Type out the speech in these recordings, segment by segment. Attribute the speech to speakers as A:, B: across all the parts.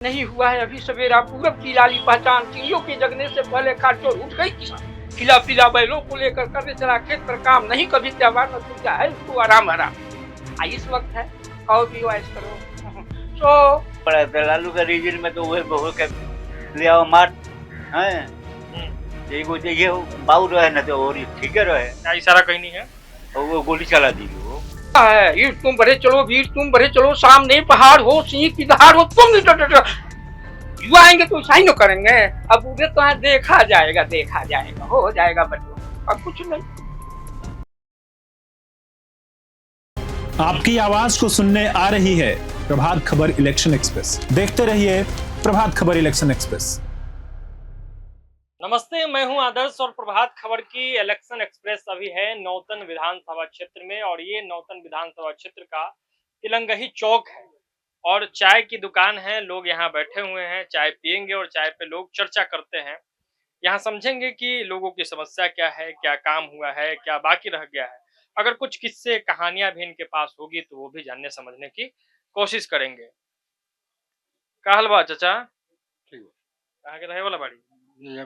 A: नहीं हुआ है अभी सवेरा, पूरब की लाली पहचान, चिड़ियों के जगने से पहले खाटोर उठ गई किसान। खिला पिला बैलों को लेकर करने चला खेत पर काम, नहीं कभी त्योहार न छूटा है उसको आराम हराम। इस वक्त है और भी वाइस करो तो
B: पड़ा था लालू का रीजन में तो वही बहु के ले आओ मार हैं एगो ये बाऊ रहे ना तो और ठीक है रहे
C: क्या इशारा कहीं नहीं है
B: और वो गोली चला दी वो
A: है वीर तुम बढ़े चलो, वीर तुम बढ़े चलो, सामने पहाड़ हो सिंह की दहाड़ हो, तुम यू आएंगे तो ऐसा ही न करेंगे। अब उधर तो देखा जाएगा हो जाएगा बच्चों, अब कुछ नहीं।
D: आपकी आवाज को सुनने आ रही है प्रभात खबर इलेक्शन एक्सप्रेस। देखते रहिए प्रभात खबर इलेक्शन एक्सप्रेस।
C: नमस्ते, मैं हूं आदर्श और प्रभात खबर की इलेक्शन एक्सप्रेस अभी है नौतन विधानसभा क्षेत्र में। और ये नौतन विधानसभा क्षेत्र का तिलंगही चौक है और चाय की दुकान है। लोग यहाँ बैठे हुए हैं, चाय पियेंगे और चाय पे लोग चर्चा करते हैं। यहाँ समझेंगे कि लोगों की समस्या क्या है, क्या काम हुआ है, क्या बाकी रह गया है। अगर कुछ किस्से कहानियां भी इनके पास होगी तो वो भी जानने समझने की कोशिश करेंगे। का हलवा चाचा?
E: ठीक
C: कहाँ के रहे वाला बाड़ी?
E: ये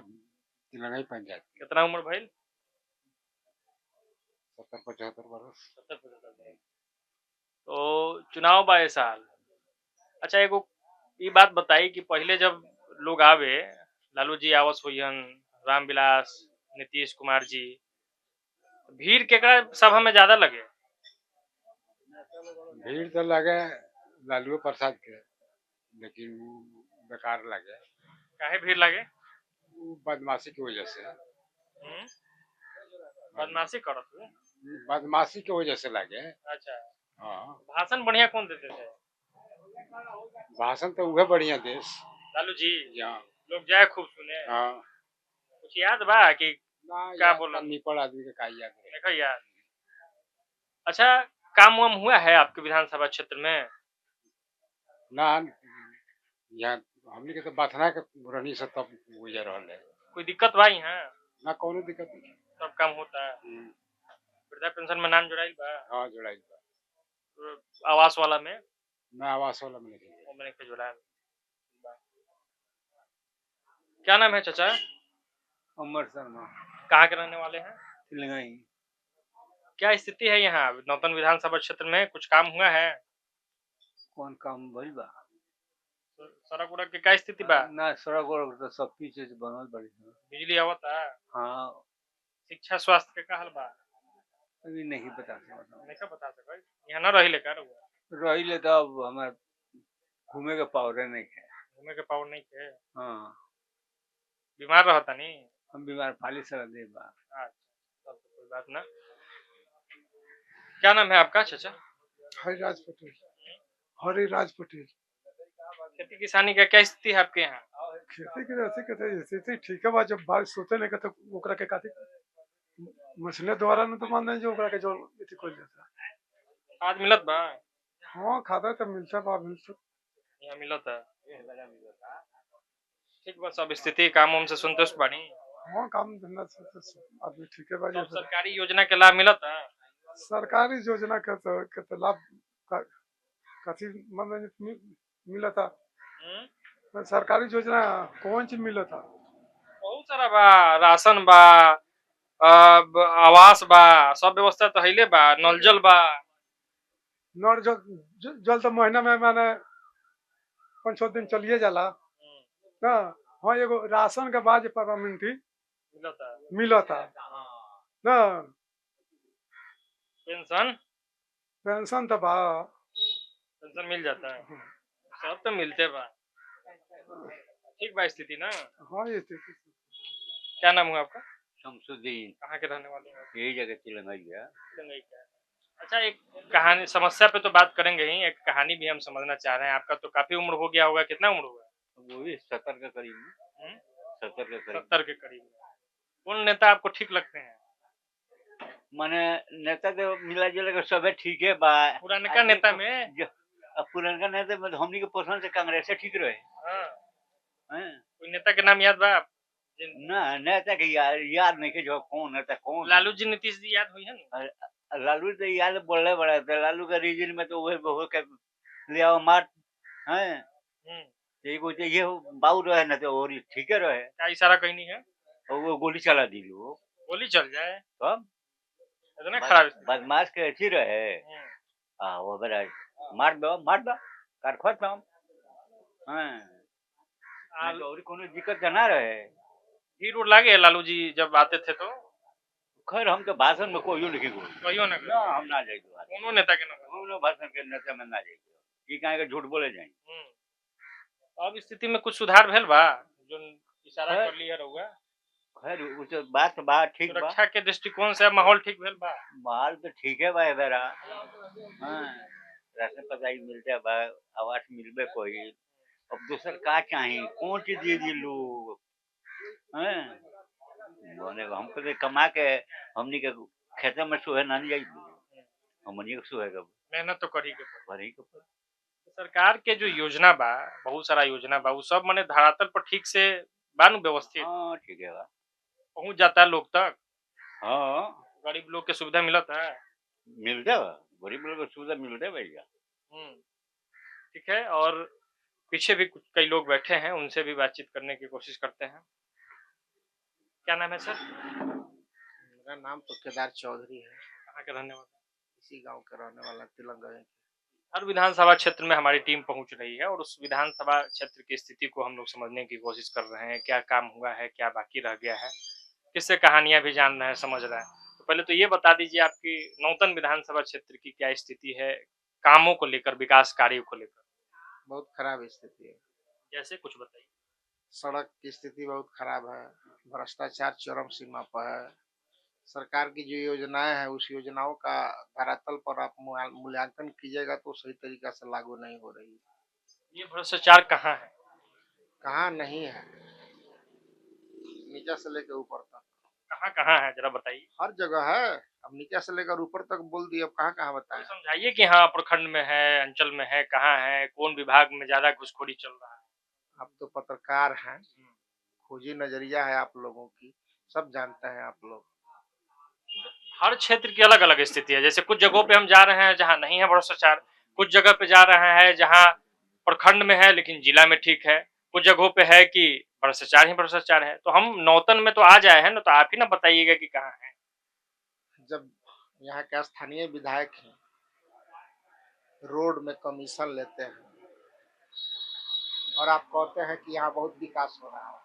E: तिलंगाई पंचायत
C: कितना उम्र भइल?
E: 70-75 बरस।
C: 70-75। तो चुनाव बा ए साल। अच्छा एगो ये बात बताई कि पहले जब लोग आवे, लालू जी आवस होइहन, रामविलास, नीतीश कुमार जी, भीड़ केकरा सभा में ज्यादा लगे?
E: भीड़ तो लगे लालू प्रसाद के, लेकिन वो बेकार लगे।
C: काहे भीड़ लगे?
E: वो बदमाशी की वजह से
C: बदमाशी करत हुए।
E: बदमाशी की वजह से लगे।
C: अच्छा,
E: हाँ,
C: भाषण बढ़िया कौन देते थे?
E: भाषण तो वह बढ़िया देश
C: लालू जी।
E: यहाँ।
C: लोग जाए खूब सुने।
E: हाँ
C: कुछ याद बा कि
E: ना,
C: क्या बोला?
E: निपड़ आदमी के का याद रहे।
C: देखो यार। अच्छा, काम वाम हुआ है आपके विधानसभा क्षेत्र में?
E: ना यहाँ हमने के तो बथना के रहनी से तब गुजर रहा है।
C: कोई दिक्कत बा यहाँ?
E: ना कोनो दिक्कत नहीं।
C: सब काम होता है। वृद्धा पेंशन में नाम जुड़ाइल बा?
E: हाँ जुड़ाई बा।
C: तो आवास वाला में?
E: ना आवास वाला में नहीं।
C: वो मैंने के जुड़ाया। क्या नाम है चाचा?
B: अमर शर्मा
C: कहाँ के रहने वाले हैं?
B: तिलंगाई।
C: क्या स्थिति है यहाँ नौतन विधानसभा क्षेत्र में? कुछ काम हुआ है?
B: कौन काम भइल बा?
C: सड़क उड़क के क्या स्थिति बा?
B: ना सड़क वड़क तो सब पीछे से बनल बड़ी।
C: बिजली आवता?
B: हाँ
C: शिक्षा स्वास्थ्य के का हाल बा?
B: अभी नहीं बता सकता।
C: नहीं बता सके यहाँ न रही लेकर
B: रही ले तो अब हमारे घूमे के पावर नहीं है।
C: घूमे के पावर नहीं थे?
B: हाँ
C: बीमार रहता नहीं?
B: हम बीमार फाली सर दे बा।
C: अच्छा, तब तो कोई बात ना। क्या नाम है आपका चाचा?
F: हरिराज पटेल। हरिराज पटेल।
C: खेती किसानी का क्या स्थिति है आपके यहाँ?
F: खेती के जैसे कहते स्थिति ठीक है बा, जब बारिश होते नहीं कहते ओकरा के काती मशीने द्वारा न तो मान नहीं जो ओकरा के जो इति कोई जाता।
C: आज मिलत बा?
F: हाँ खाता तो मिलता बा, मिलता
C: यहाँ मिलत है। ठीक बा, सब स्थिति काम वाम से संतुष्ट बानी?
F: हाँ काम धंधा से तो आदमी ठीक है बा।
C: सब सरकारी योजना के लाभ मिलत है?
F: सरकारी योजना के तो लाभ कथी मतलब मिला था। सरकारी योजना कौन सी मिला था?
C: बहुत सारा बा, राशन बा, आवास बा, सब व्यवस्था तो हईले बा, नल जल बा।
F: नल जल तो महीना में मैंने 5-6 दिन चलिए जाला ना। हाँ एगो राशन के बाद परमानेंट मिला था ना।
C: पेंशन?
F: पेंशन तो बा,
C: पेंशन मिल जाता है, सब तो मिलते बा। ठीक बा स्थिति ना?
F: हाँ ये स्थिति।
C: क्या नाम हुआ आपका?
B: शमसुद्दीन।
C: कहाँ के रहने वाले हैं?
B: यही जगह तिलंगाई है।
C: तिलंगाई का। अच्छा, एक कहानी समस्या पे तो बात करेंगे ही, एक कहानी भी हम समझना चाह रहे हैं। आपका तो काफी उम्र हो गया होगा, कितना उम्र हुआ?
B: वो भी 70 के करीब में। 70 के करीब।
C: 70 के करीब। कौन नेता आपको ठीक लगते हैं?
B: माने नेता तो मिला जुला के सबे ठीक है बा।
C: पुराने का नेता में?
B: पुरानका नेता में हमनी के पसंद से कांग्रेस ठीक रहे।
C: हाँ।
B: हैं?
C: कोई नेता के नाम याद बा आप?
B: ना नेता के याद नहीं के जो कौन नेता कौन।
C: लालू जी, नीतीश जी याद हुई है ना?
B: लालू तो याद बोलने बड़ा था। लालू का रीजन में तो वही बहु के ले आओ मार हैं एगो जे ये बाऊ रहे न तो और ठीक है रहे
C: क्या इशारा कहीं नहीं है?
B: और वो गोली चला दी लोग
C: गोली चल जाए,
B: तब
C: इतना खराब स्थिति।
B: बदमाश के अच्छी रहे वो बड़ा मार दो कर खत्म हाँ नहीं तो और कोनो दिक्कत ना रहे
C: भीड़ उड़ लागे लालू जी जब आते थे तो?
B: खैर हम तो भाषण में कोई नहीं बोल
C: कहियो ना
B: ना हम ना जाएंगे
C: कोनो नेता के ना
B: हम भाषण के नेता में ना जाएंगे ये कहे के झूठ बोले जाएंगे
C: तो अब स्थिति में कुछ सुधार भेल बा जो इशारा
B: है।
C: कर लिया रहुआ?
B: खैर उस बात ठीक बा
C: सुरक्षा के दृष्टिकोण से माहौल ठीक भेल बा?
B: माल तो ठीक है भाई बेरा हाँ राशन पताई मिलते बा आवास मिलबे कोई अब दूसर का चाहिए कौन चीज दे लोग हैं बोले हमको तो कमा के हमनी के खेत में सुहे ना जाई हमनी के सुहे कब
C: मेहनत तो करी के पड़ी।
B: भरी के
C: सरकार के जो योजना बा, बहुत सारा योजना बा, वो सब मने धरातल पर ठीक से बानु व्यवस्थित
B: हाँ ठीक है बा
C: पहुंच जाता है लोग तक,
B: हाँ
C: गरीब लोग के सुविधा मिलता है।
B: मिलते बा गरीब लोग को सुविधा मिलते भैया
C: ठीक है। और पीछे भी कुछ कई लोग बैठे हैं, उनसे भी बातचीत करने की कोशिश करते हैं। क्या नाम है सर?
G: मेरा नाम तो केदार चौधरी है,
C: कहाँ के रहने वाले?
G: इसी गांव का रहने वाला तिलंगा।
C: हर विधानसभा क्षेत्र में हमारी टीम पहुंच रही है और उस विधानसभा क्षेत्र की स्थिति को हम लोग समझने की कोशिश कर रहे हैं, क्या काम हुआ है, क्या बाकी रह गया है, किससे कहानियां भी जान रहे हैं, समझ रहे हैं। तो पहले तो ये बता दीजिए आपकी नौतन विधानसभा क्षेत्र की क्या स्थिति है कामों को लेकर, विकास कार्यों को लेकर?
G: बहुत खराब स्थिति है।
C: जैसे कुछ बताइए।
G: सड़क की स्थिति बहुत खराब है, भ्रष्टाचार चरम सीमा पर है। सरकार की जो योजनाएं हैं उस योजनाओं का धरातल पर आप मूल्यांकन कीजिएगा तो सही तरीका से लागू नहीं हो रही है।
C: ये भ्रष्टाचार कहाँ है?
G: कहाँ नहीं है, नीचे से लेकर ऊपर तक।
C: कहाँ कहाँ है जरा बताइए।
G: हर जगह है, अब नीचे से लेकर ऊपर तक बोल दिए, अब कहाँ कहाँ बताएं।
C: समझाइए कि हाँ प्रखंड में है, अंचल में है, कहाँ है, कौन विभाग में ज्यादा घुसखोरी चल रहा है?
G: आप तो पत्रकार हैं, खोजी नजरिया है आप लोगों की, सब जानते हैं आप लोग।
C: हर क्षेत्र की अलग अलग स्थिति है। जैसे कुछ जगहों पे हम जा रहे हैं जहाँ नहीं है भ्रष्टाचार, कुछ जगह पे जा रहे हैं जहाँ प्रखंड में है लेकिन जिला में ठीक है, कुछ जगहों पे है कि भ्रष्टाचार ही भ्रष्टाचार है। तो हम नौतन में तो आ जाए हैं ना, तो आप ही ना बताइएगा कि कहाँ है।
G: जब यहाँ के स्थानीय विधायक हैं, रोड में कमीशन लेते हैं और आप कहते हैं कि यहाँ बहुत विकास हो रहा है,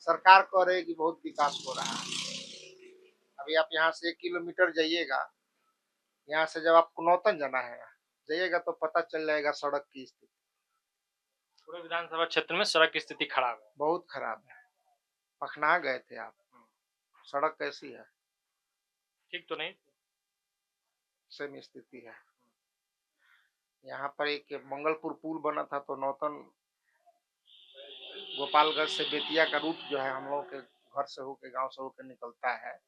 G: सरकार कह रही है कि बहुत विकास हो रहा है। अभी आप यहाँ से 1 किलोमीटर जाइएगा, यहाँ से जब आपको नौतन जाना है जाइएगा तो पता चल जाएगा सड़क की स्थिति।
C: पूरे विधानसभा क्षेत्र में सड़क की स्थिति खराब है,
G: बहुत खराब है। पखना गए थे आप, सड़क कैसी है?
C: ठीक तो नहीं?
G: सेम स्थिति है। यहाँ पर एक मंगलपुर पुल बना था तो नौतन गोपालगंज से बेतिया का रूट जो है हम लोगों के घर से होके, गांव से होके निकलता है,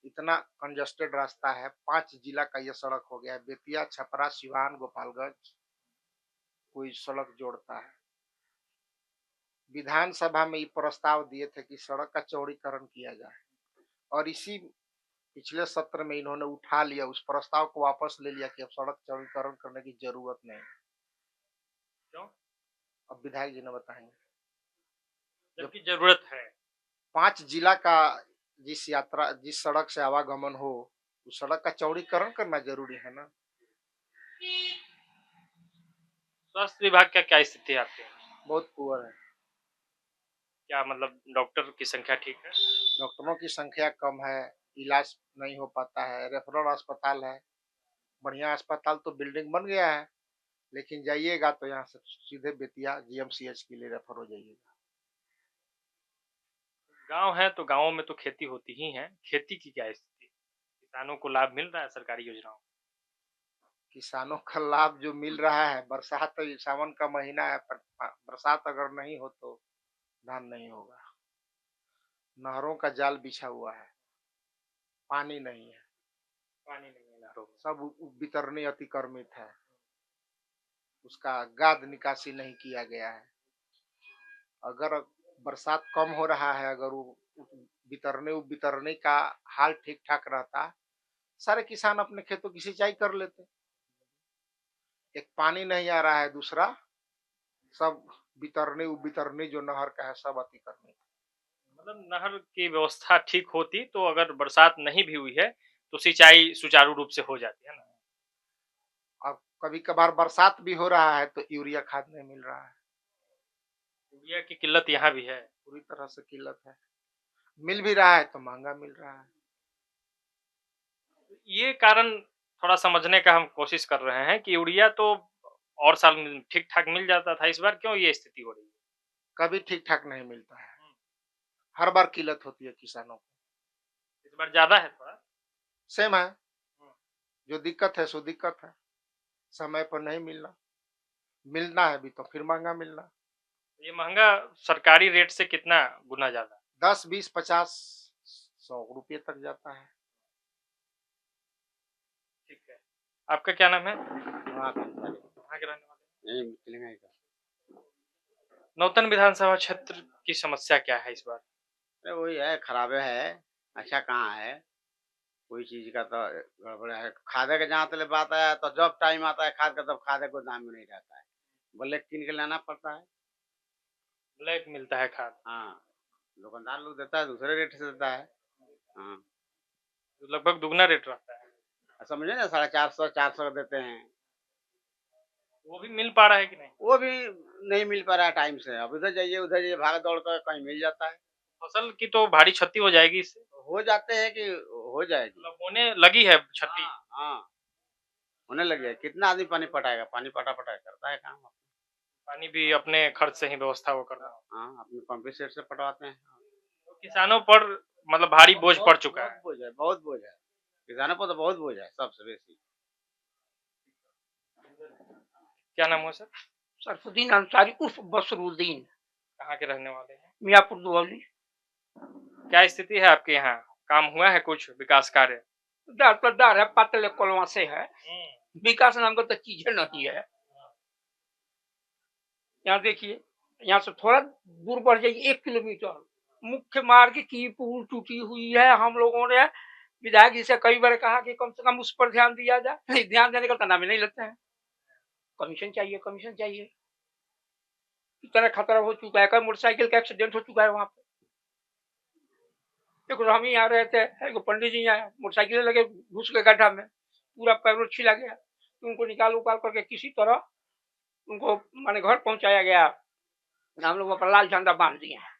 G: इतना कंजस्टेड रास्ता है। 5 जिला का ये सड़क हो गया है, बेतिया, छपरा, सिवान, गोपालगंज कोई सड़क जोड़ता है। विधानसभा में ये प्रस्ताव दिए थे कि सड़क का चौड़ीकरण किया जाए और इसी पिछले सत्र में इन्होंने उठा लिया, उस प्रस्ताव को वापस ले लिया कि अब सड़क चौड़ीकरण करने की जरूरत नहीं।
C: क्यों?
G: अब विधायक जी ने बताएंगे।
C: जबकि जरूरत है।
G: 5 जिला का जिस सड़क से आवागमन हो उस सड़क का चौड़ीकरण करना जरूरी है ना।
C: स्वास्थ्य विभाग का क्या स्थिति है आपके?
G: बहुत पुअर है।
C: क्या मतलब डॉक्टर की संख्या ठीक है?
G: डॉक्टरों की संख्या कम है, इलाज नहीं हो पाता है। रेफरल अस्पताल है, बढ़िया अस्पताल तो बिल्डिंग बन गया है, लेकिन जाइएगा तो यहाँ से सीधे बेतिया GMCH के लिए रेफर हो जाइएगा।
C: गांव है तो गांवों में तो खेती होती ही है, खेती की क्या स्थिति? किसानों को लाभ मिल रहा है सरकारी योजनाओं?
G: किसानों का लाभ जो मिल रहा है, बरसात तो सावन का महीना है, बरसात अगर नहीं हो तो धान नहीं होगा। नहरों का जाल बिछा हुआ है, पानी नहीं है,
C: पानी नहीं है नहरों में।
G: सब वितरणी अतिक्रमित है, उसका गाद निकासी नहीं किया गया है। अगर बरसात कम हो रहा है, अगर वो वितरणी का हाल ठीक ठाक रहता, सारे किसान अपने खेतों की सिंचाई कर लेते। एक पानी नहीं आ रहा है, दूसरा सब वितरणी उबितरणी जो नहर का है सब अतिक्रमित।
C: मतलब नहर की व्यवस्था ठीक होती तो अगर बरसात नहीं भी हुई है तो सिंचाई सुचारू रूप से हो जाती है ना।
G: अब कभी कभार बरसात भी हो रहा है तो यूरिया खाद नहीं मिल रहा है,
C: यूरिया की किल्लत यहाँ भी है।
G: पूरी तरह से किल्लत है। मिल भी रहा है तो महंगा मिल रहा है।
C: ये कारण थोड़ा समझने का हम कोशिश कर रहे हैं कि यूरिया तो और साल ठीक ठाक मिल जाता था, इस बार क्यों ये स्थिति हो रही है?
G: कभी ठीक ठाक नहीं मिलता है, हर बार किल्लत होती है किसानों को।
C: इस बार ज्यादा है थोड़ा।
G: सेम है, जो दिक्कत है सो दिक्कत है, समय पर नहीं मिलना, मिलना है भी तो फिर महंगा मिलना।
C: ये महंगा सरकारी रेट से कितना गुना ज्यादा?
G: 10 20 50 100 रुपये तक जाता है।
C: ठीक है। आपका क्या नाम है?
E: हाँ,
C: कहाँ के रहने वाले?
E: यही मिलेंगे का।
C: नौतन विधानसभा क्षेत्र की समस्या क्या है इस बार?
H: अरे वही है, खराबे है, अच्छा कहाँ है, कोई चीज का तो गड़बड़ है। खादे का जहाँ तक बात है तो जब टाइम आता है खाद का तब खादे गोदाम में नहीं रहता है, बोले किन के लाना पड़ता है।
C: ब्लैक मिलता है खाद।
H: हाँ, दुकानदार लोग देता है दूसरे रेट से देता है। हाँ,
C: तो लगभग दुगना रेट रहता है।
H: समझे ना, 450 400 देते हैं,
C: वो भी मिल पा रहा है कि नहीं?
H: वो भी नहीं मिल पा रहा है टाइम से। अब उधर जाइए भाग दौड़ कर कहीं मिल जाता है।
C: फसल की तो भारी क्षति हो जाएगी इससे।
H: हो जाते हैं कि हो जाएगी।
C: मतलब होने लगी है क्षति।
H: हाँ, हाँ, होने लगी है। कितना आदमी पानी पटाएगा, पानी पटा करता है काम।
C: पानी भी अपने खर्च से ही व्यवस्था वो करना।
H: हाँ, अपने पंप सेट से पटवाते हैं।
C: तो किसानों पर मतलब भारी बोझ पड़ चुका है।
H: बहुत बोझ है किसानों पर, तो बहुत बोझ है सबसे बेसी।
C: क्या नाम हो सर?
A: सरफुद्दीन अंसारी उर्फ बसरुद्दीन,
C: कहाँ के रहने वाले हैं?
A: मियापुर दुआवली।
C: क्या स्थिति है आपके यहाँ? काम हुआ है कुछ विकास कार्य?
A: दार पर दार है, पातले कोलवा से है, विकास नाम का तो चीज नहीं है। यहाँ देखिए, यहाँ से थोड़ा दूर बढ़ जाइए 1 किलोमीटर, मुख्य मार्ग की पुल टूटी हुई है। हम लोगों ने विधायक जी से कई बार कहा कि कम से कम उस पर ध्यान दिया जाए, नहीं ध्यान देने का तो नाम ही नहीं लेते हैं। कमीशन चाहिए, कमीशन चाहिए। इतना खतरा हो चुका है, कई मोटरसाइकिल का एक्सीडेंट हो चुका है वहां पे। देखो हम ही आ रहे थे, एक पंडित जी आए, मोटरसाइकिल लगे घुस के गड्ढा में, पूरा पैर छिला गया। तो उनको निकाल उकाल करके किसी तरह उनको माने घर पहुंचाया गया। हम लोग पर लाल झंडा बांध दिए हैं।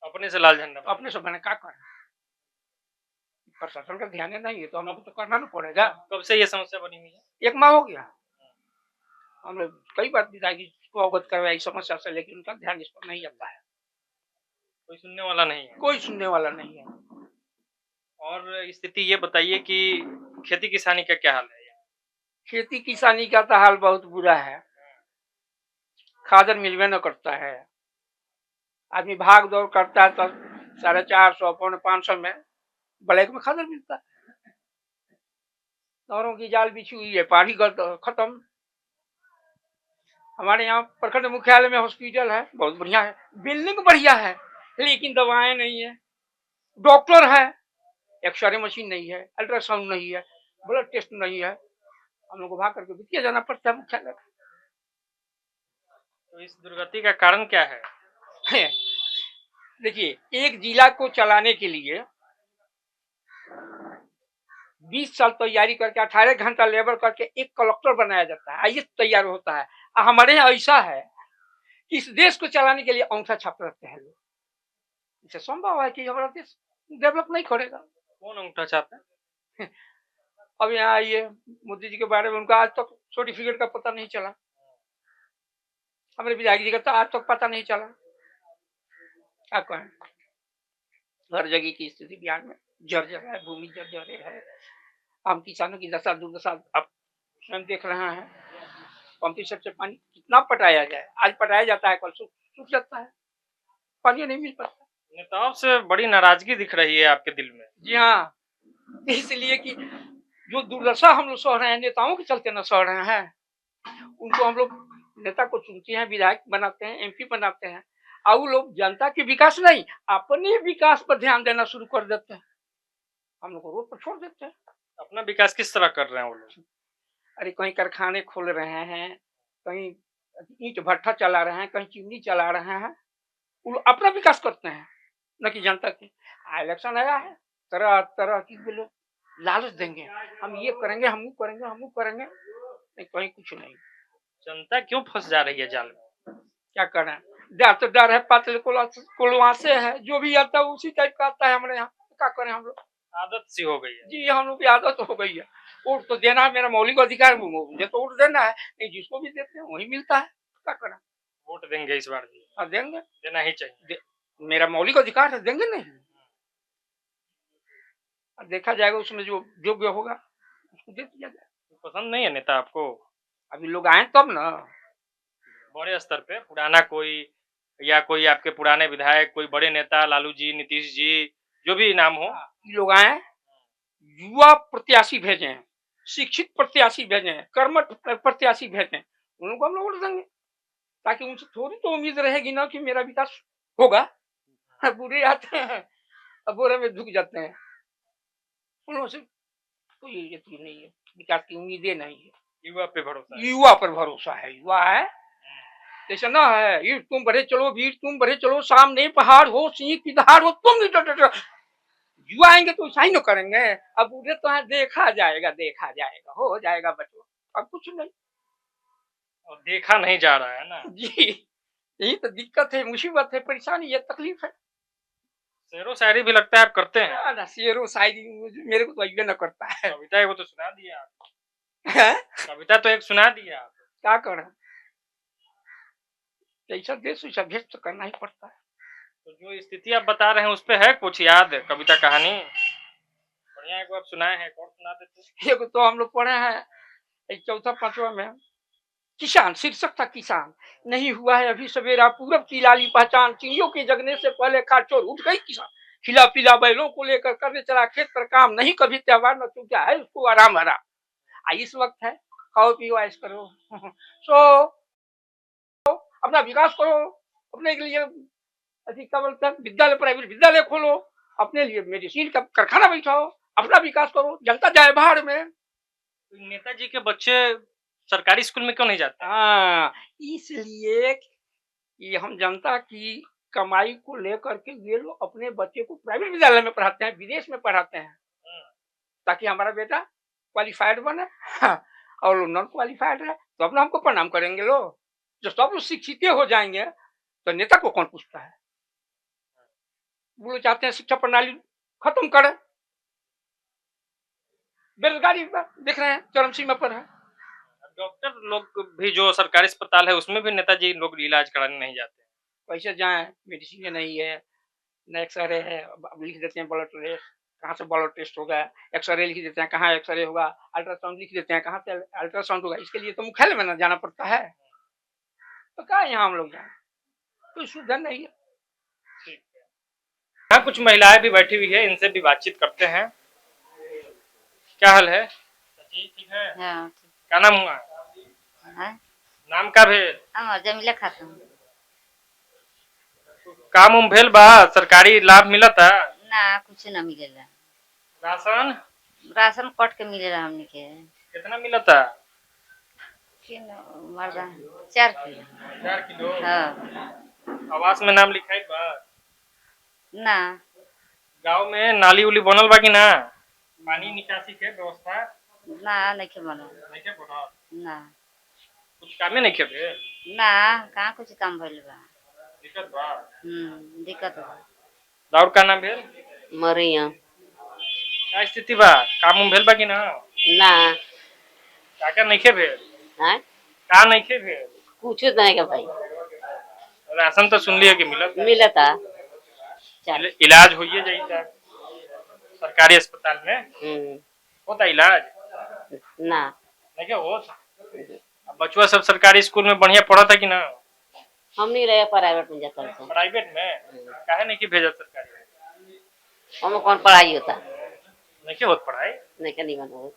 C: अपने से लाल झंडा?
A: अपने से मैंने क्या करा, प्रशासन का ध्यान नहीं है तो हम लोग तो करना ना पड़ेगा।
C: कब से ये समस्या बनी हुई है?
A: 1 माह हो गया। हम लोग कई बार विधायक जी को अवगत करवाई समस्या से, लेकिन उनका ध्यान इस पर नहीं जाता है।
C: कोई सुनने वाला नहीं है?
A: कोई सुनने वाला नहीं है।
C: और स्थिति ये बताइए कि खेती किसानी का क्या हाल है?
A: खेती किसानी का तो हाल बहुत बुरा है, खादर मिलवे न करता है। आदमी भाग दौड़ करता है तो 450 पौने 500 में ब्लैक में खादर मिलता है। नहरों की जाल बिछी हुई है, पानी खत्म। हमारे यहाँ प्रखंड मुख्यालय में हॉस्पिटल है, बहुत बढ़िया है, बिल्डिंग बढ़िया है, लेकिन दवाएं नहीं है, डॉक्टर है, एक्सरे मशीन नहीं है, अल्ट्रासाउंड नहीं है, ब्लड टेस्ट नहीं है। हम लोग को भाग करके किया जाना पड़ता है मुख्यालय।
C: तो इस दुर्गति का कारण क्या है?
A: देखिए, एक जिला को चलाने के लिए 20 साल तैयारी करके 18 घंटा लेबर करके एक कलेक्टर बनाया जाता है, आईएएस तैयार होता है। हमारे यहाँ ऐसा है कि इस देश को चलाने के लिए अंगूठा छाप रखते हैं लोग। इसे संभव है कि हमारा देश डेवलप नहीं करेगा।
C: कौन अंगूठा छाप है?
A: अब यहाँ आइए, मोदी जी के बारे में उनका आज तक सर्टिफिकेट का पता नहीं चला, हमारे विधायक जी का तो आज तक पता नहीं चला। क्या कहें, हर जगह की स्थिति बिहार में जर्जर है, भूमि जर्जर है। हम किसानों की दशा दुर्दशा आप स्वयं देख रहे हैं। पंपी सेट से पानी कितना पटाया जाए, आज पटाया जाता है, कल सूख जाता है, पानी नहीं मिल पाता।
C: नेताओं से बड़ी नाराजगी दिख रही है आपके दिल में।
A: जी हाँ, इसलिए कि जो दुर्दशा हम लोग सह रहे हैं, नेताओं के चलते न सह रहे हैं। उनको हम लोग नेता को चुनते हैं, विधायक बनाते हैं, एमपी बनाते हैं, और वो लोग जनता के विकास नहीं, अपने विकास पर ध्यान देना शुरू कर देते हैं। हम लोग को रोड पर छोड़ देते हैं।
C: अपना विकास किस तरह कर रहे हैं वो लोग?
A: अरे कहीं कारखाने खोल रहे हैं, कहीं ईंट भट्ठा चला रहे हैं, कहीं चिमनी चला रहे हैं, वो लोग अपना विकास करते हैं, न कि जनता की। इलेक्शन आया है, तरह तरह की वो लोग लालच देंगे, हम ये करेंगे, हम वो करेंगे, हम वो करेंगे, नहीं कहीं कुछ नहीं।
C: जनता क्यों फंस जा रही है जाल में?
A: क्या करें, डर तो डर है, पातल कुलवा से है, जो भी आता है उसी टाइप का आता है हमारे यहाँ। क्या करें हम लोग,
C: आदत सी हो गई है।
A: जी हम लोग की आदत हो गई है। वोट तो देना है, मेरा मौलिक अधिकार है, मुझे तो वोट देना है, नहीं जिसको भी देते हैं वही मिलता है। क्या करें,
C: वोट देंगे इस बार भी?
A: हाँ देंगे,
C: देना ही चाहिए।
A: मेरा मौलिक अधिकार है, देंगे नहीं। अब देखा जाएगा, उसमें जो योग्य होगा उसको दे दिया जाएगा।
C: पसंद नहीं है नेता आपको?
A: अभी लोग आए तब ना।
C: बड़े स्तर पे पुराना कोई, या कोई आपके पुराने विधायक, कोई बड़े नेता, लालू जी, नीतीश जी, जो भी नाम हो,
A: ये लोग आए, युवा प्रत्याशी भेजे हैं, शिक्षित प्रत्याशी भेजे हैं, कर्मठ प्रत्याशी भेजे हैं, उन लोगों को हम लोग वोट देंगे, ताकि उनसे थोड़ी तो उम्मीद रहेगी ना कि मेरा विकास होगा। बुरे आते हैं, अब बुरे में झुक जाते हैं, उन से कोई यकीन नहीं है, विकास की उम्मीदें नहीं है।
C: युवा पे भरोसा है।
A: युवा पर भरोसा है, युवा है जैसे ना है, ईट तुम बढ़े चलो, वीर तुम बढ़े चलो, सामने पहाड़ हो, सिंह की दहाड़ हो, तुम नहीं डर। युवा आएंगे तो ऐसा ही न करेंगे। अब उधर तो है, देखा जाएगा, देखा जाएगा, हो जाएगा बच्चों, अब कुछ नहीं।
C: और देखा नहीं जा रहा है ना
A: जी, यही तो दिक्कत है, मुसीबत है, परेशानी है, तकलीफ है।
C: शेरो शायरी भी लगता है आप करते हैं?
A: ना शेरो शायरी मेरे को तो अइबे न करता है।
C: कविता एक तो सुना दिया आप।
A: हैं?
C: कविता तो एक सुना दिया आप।
A: क्या करें, जैसा देश वैसा भेष तो करना ही पड़ता है।
C: तो जो स्थिति आप बता रहे हैं उस पे है कुछ याद, कविता कहानी बढ़िया एक आप सुनाए हैं, और सुना देते।
A: एक तो हम लोग पढ़े हैं, एक चौथा पांचवा में, किसान, शीर्षक था किसान। नहीं हुआ है अभी सवेरा, पूरब की लाली पहचान, चिड़ियों के जगने से पहले खाटचोर उठ गई किसान। खिला पिला बैलों को लेकर करने चला खेत पर काम, नहीं कभी त्योहार न चूका है उसको आराम हरा। इस वक्त है, खाओ पियो ऐश करो, सो अपना विकास करो, अपने के लिए अधिक क्या बोलते हैं, विद्यालय, प्राइवेट विद्यालय खोलो, अपने लिए मेडिसिन का कारखाना बैठाओ, अपना विकास करो, जनता जाए बाहर में।
C: नेताजी के बच्चे सरकारी स्कूल में क्यों नहीं जाते?
A: हाँ, इसलिए कि हम जनता की कमाई को लेकर के ये लोग अपने बच्चे को प्राइवेट विद्यालय में पढ़ाते हैं, विदेश में पढ़ाते हैं, ताकि हमारा बेटा क्वालिफाइड बने। और नॉन क्वालिफाइड है तो अपना हमको प्रणाम करेंगे लोग। जब सब लोग शिक्षित हो जाएंगे तो नेता को कौन पूछता है। वो लोग चाहते हैं शिक्षा प्रणाली खत्म करें, बेरोजगारी देख रहे हैं चरम सीमा पर है।
C: डॉक्टर लोग भी जो सरकारी अस्पताल है उसमें भी नेताजी लोग इलाज कराने नहीं जाते।
A: कैसे जाएं, मेडिसिन नहीं है, न एक्सरे है, अब लिख देते हैं ब्लड टेस्ट, कहाँ से ब्लड टेस्ट होगा, एक्सरे लिख देते हैं कहाँ एक्सरे होगा, अल्ट्रासाउंड लिख देते हैं कहाँ से अल्ट्रासाउंड होगा। इसके लिए तो मुख्यालय में ना जाना पड़ता है, तो क्या यहाँ हम लोग जाए, कोई सुविधा नहीं है।
C: यहाँ कुछ महिलाएं भी बैठी हुई है, इनसे भी बातचीत करते हैं। क्या हाल है? ठीक है।
I: हाँ,
C: क्या नाम हुआ?
I: हाँ,
C: नाम का भेल?
I: जमीला खातून।
C: काम उम भेल बा? सरकारी लाभ मिला था?
I: ना कुछ ना मिलेला।
C: राशन?
I: राशन कट के मिलेला हमने के।
C: कितना मिला था?
I: मर्दा 4 किलो।
C: 4 किलो?
I: हाँ।
C: आवास में नाम लिखाई बा?
I: ना।
C: गांव में नाली उली बनल बा कि ना? पानी निकासी के व्यवस्था?
I: ना नहीं के बना।
C: नहीं के बना?
I: ना।
C: कुछ कामे नहीं के?
I: ना, कहाँ कुछ काम भइल बा।
C: दिक्कत बा?
I: दिक्कत बा।
C: और का नाम भेल?
I: मरियम।
C: क्या स्थिति बा? काम उम भेल बा कि ना?
I: ना।
C: का नहीं के भेल?
I: हैं?
C: का नहीं के भेल?
I: कुछ नहीं के भाई।
C: राशन तो सुन लिया कि
I: मिलता।
C: इलाज होइए जाइए सरकारी अस्पताल में होता इलाज?
I: ना
C: नहीं क्या होता? बचुआ सब सरकारी स्कूल में बढ़िया पढ़ा था कि ना?
I: हम नहीं रहे, प्राइवेट में जाता है।
C: प्राइवेट में काहे नहीं कि भेजा सरकारी?
I: हम कौन पढ़ाई होता?
C: नहीं क्या होत पढ़ाई?
I: नहीं क्या नहीं बनो।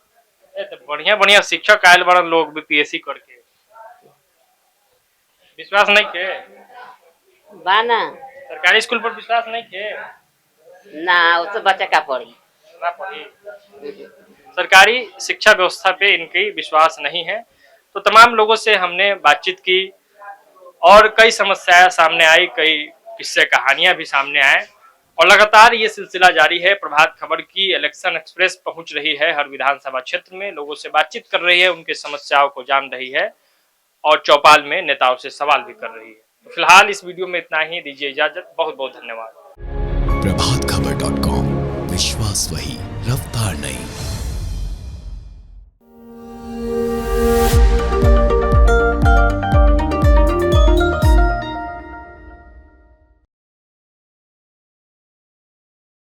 C: तो बढ़िया बढ़िया शिक्षक आयल बड़ा लोग बीपीएससी करके, विश्वास नहीं के
I: बाना
C: सरकारी स्कूल पर विश्वास नहीं के
I: ना, वो तो बच्चा का पढ़ी
C: ना पढ़ी। सरकारी शिक्षा व्यवस्था पे इनकी विश्वास नहीं है। तो तमाम लोगों से हमने बातचीत की, और कई समस्याएं सामने आई, कई किस्से कहानियां भी सामने आए और लगातार ये सिलसिला जारी है। प्रभात खबर की इलेक्शन एक्सप्रेस पहुंच रही है हर विधानसभा क्षेत्र में, लोगों से बातचीत कर रही है, उनके समस्याओं को जान रही है और चौपाल में नेताओं से सवाल भी कर रही है। तो फिलहाल इस वीडियो में इतना ही, दीजिए इजाजत, बहुत बहुत धन्यवाद।
J: प्रभात खबर.com, विश्वास वही।